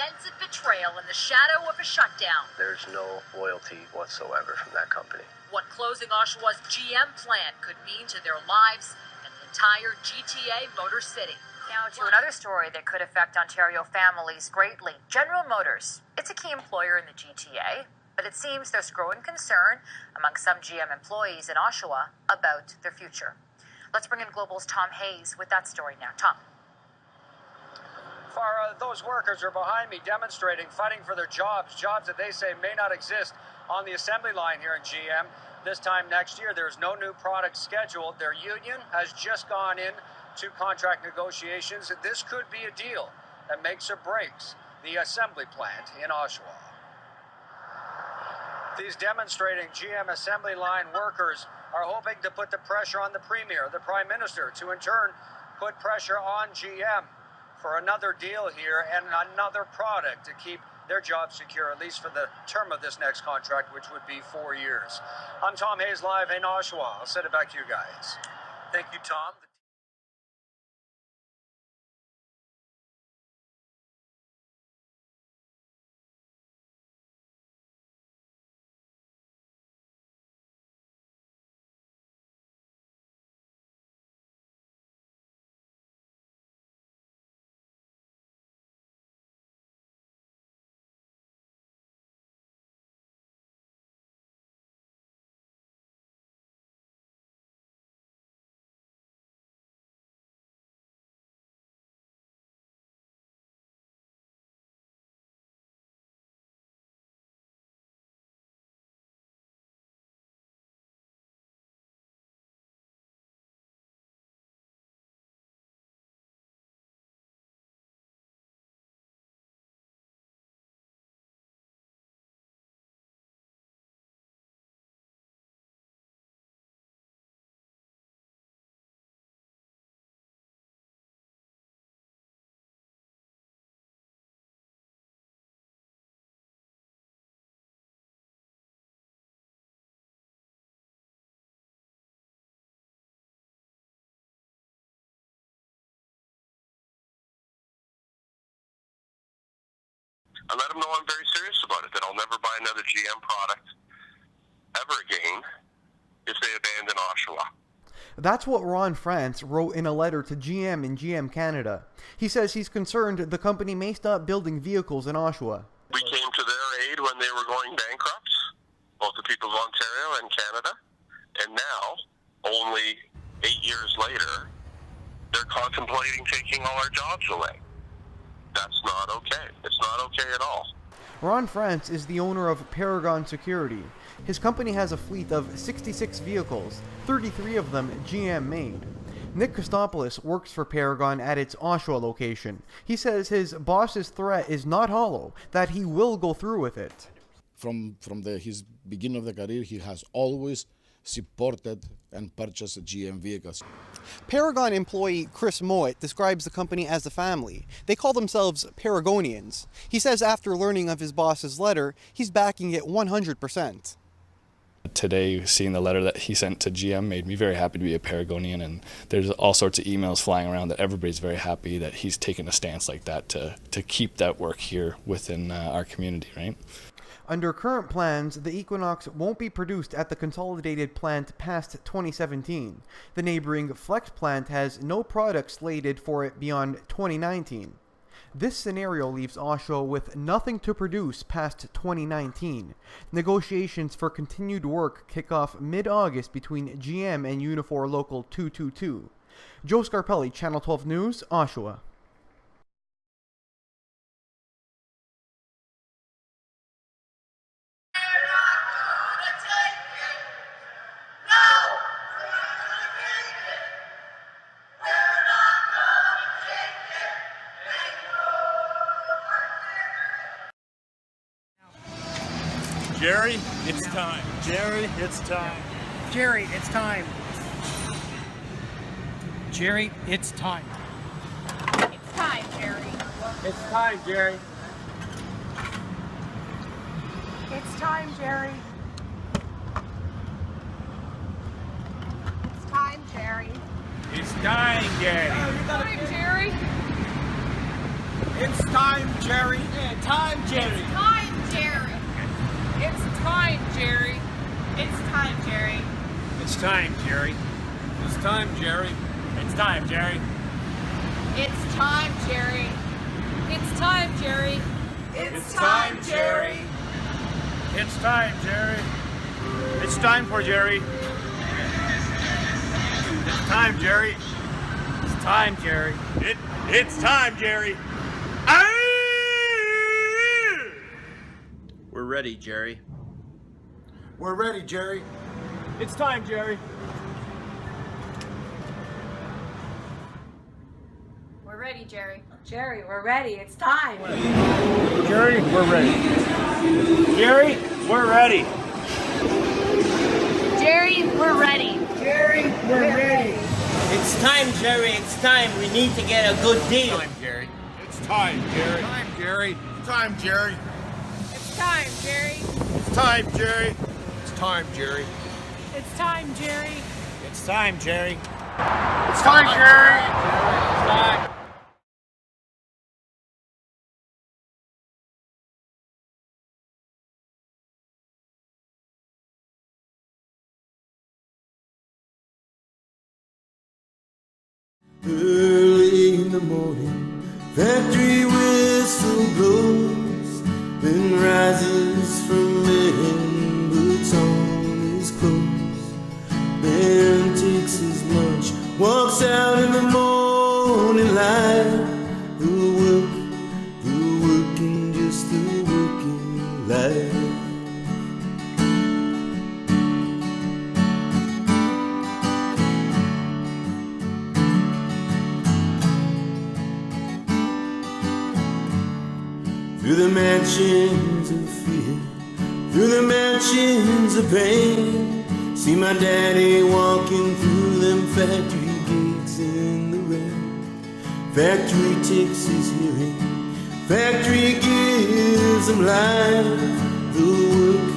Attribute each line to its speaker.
Speaker 1: sense of betrayal in the shadow of a shutdown.
Speaker 2: There's no loyalty whatsoever from that company.
Speaker 1: What closing Oshawa's GM plant could mean to their lives and the entire GTA Motor City. Now to another story that could affect Ontario families greatly. General Motors. It's a key employer in the GTA, but it seems there's growing concern among some GM employees in Oshawa about their future. Let's bring in Global's Tom Hayes with that story now. Tom.
Speaker 3: Farah, those workers are behind me demonstrating, fighting for their jobs that they say may not exist on the assembly line here in GM. This time next year, there's no new product scheduled. Their union has just gone in to contract negotiations. This could be a deal that makes or breaks the assembly plant in Oshawa. These demonstrating GM assembly line workers are hoping to put the pressure on the Premier, the Prime Minister, to in turn put pressure on GM for another deal here and another product to keep their job secure, at least for the term of this next contract, which would be 4 years. I'm Tom Hayes, live in Oshawa. I'll send it back to you guys.
Speaker 4: Thank you, Tom.
Speaker 5: I let them know I'm very serious about it, that I'll never buy another GM product ever again if they abandon Oshawa.
Speaker 6: That's what Ron France wrote in a letter to GM in GM Canada. He says he's concerned the company may stop building vehicles in Oshawa.
Speaker 5: We came to their aid when they were going bankrupt, both the people of Ontario and Canada, and now, only 8 years later, they're contemplating taking all our jobs away. That's not okay. It's not okay at all.
Speaker 6: Ron France is the owner of Paragon Security. His company has a fleet of 66 vehicles, 33 of them GM made. Nick Kostopoulos works for Paragon at its Oshawa location. He says his boss's threat is not hollow, that he will go through with it.
Speaker 7: From his beginning of the career, he has always supported and purchased GM vehicles.
Speaker 8: Paragon employee Chris Mowat describes the company as a family. They call themselves Paragonians. He says after learning of his boss's letter, he's backing it 100%.
Speaker 9: Today, seeing the letter that he sent to GM made me very happy to be a Paragonian, and there's all sorts of emails flying around that everybody's very happy that he's taken a stance like that to keep that work here within our community, right?
Speaker 6: Under current plans, the Equinox won't be produced at the consolidated plant past 2017. The neighboring Flex plant has no product slated for it beyond 2019. This scenario leaves Oshawa with nothing to produce past 2019. Negotiations for continued work kick off mid-August between GM and Unifor Local 222. Joe Scarpelli, Channel 12 News, Oshawa.
Speaker 4: Jerry, it's time. Jerry, it's time.
Speaker 10: Jerry, it's time. Jerry, it's time.
Speaker 11: It's time, Jerry.
Speaker 3: It's time, Jerry.
Speaker 11: It's time, Jerry. It's time, Jerry.
Speaker 4: It's dying, Jerry.
Speaker 11: It's time, Jerry.
Speaker 3: It's time, Jerry.
Speaker 10: Time, Jerry.
Speaker 11: Time, Jerry.
Speaker 10: It's time, Jerry.
Speaker 11: It's time, Jerry.
Speaker 3: It's time, Jerry.
Speaker 4: It's time, Jerry.
Speaker 10: It's time, Jerry.
Speaker 11: It's time, Jerry.
Speaker 10: It's time, Jerry.
Speaker 11: It's time, Jerry.
Speaker 3: It's time, Jerry. It's time for Jerry. It's time, Jerry. It's time, Jerry.
Speaker 4: It's time, Jerry.
Speaker 2: We're ready, Jerry.
Speaker 3: We're ready, Jerry.
Speaker 10: It's time, Jerry.
Speaker 11: We're ready, Jerry. Jerry, we're ready. It's time.
Speaker 3: Jerry, we're ready. Jerry, we're ready.
Speaker 11: Jerry, we're ready.
Speaker 10: Jerry, we're ready.
Speaker 12: It's time, Jerry. It's time. We need to get a good deal.
Speaker 3: Time, Jerry. It's time, Jerry. Time, Jerry. Time, Jerry.
Speaker 11: It's time, Jerry.
Speaker 3: It's time, Jerry. It's time, Jerry.
Speaker 11: It's time, Jerry.
Speaker 3: It's time, Jerry. It's time, Jerry. It's time.
Speaker 13: Early in the morning, factory whistle blows, then rises from bed, puts on his clothes, then takes his lunch, walks out in the morning light. The working, just the working life. Through the mansions of fear, through the mansions of pain, see my daddy walking through them factory gates in the rain. Factory takes his hearing, factory gives him life. The work